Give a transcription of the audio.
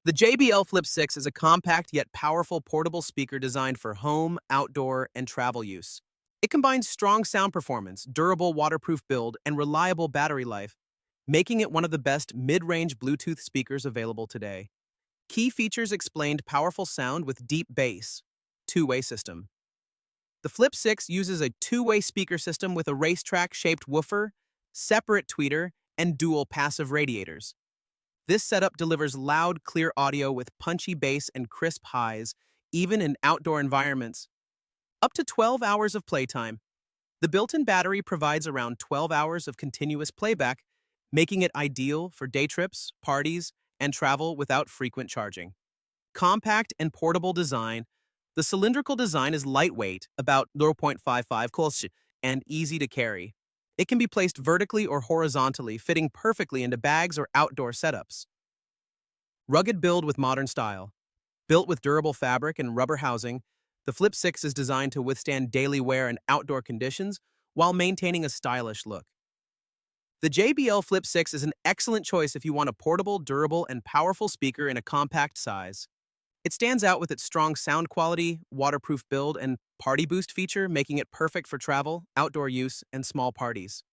The JBL Flip 6 is a compact yet powerful portable speaker designed for home, outdoor, and travel use. It combines strong sound performance, durable waterproof build, and reliable battery life, making it one of the best mid-range Bluetooth speakers available today. Key features explained: powerful sound with deep bass, two-way system. The Flip 6 uses a two-way speaker system with a racetrack-shaped woofer, separate tweeter, and dual passive radiators. This setup delivers loud, clear audio with punchy bass and crisp highs, even in outdoor environments. Up to 12 hours of playtime. The built-in battery provides around 12 hours of continuous playback, making it ideal for day trips, parties, and travel without frequent charging. Compact and portable design. The cylindrical design is lightweight, about 0.55 kg, and easy to carry. It can be placed vertically or horizontally, fitting perfectly into bags or outdoor setups. Rugged build with modern style. Built with durable fabric and rubber housing, the Flip 6 is designed to withstand daily wear and outdoor conditions while maintaining a stylish look. The JBL Flip 6 is an excellent choice if you want a portable, durable, and powerful speaker in a compact size. It stands out with its strong sound quality, waterproof build, and PartyBoost feature, making it perfect for travel, outdoor use, and small parties.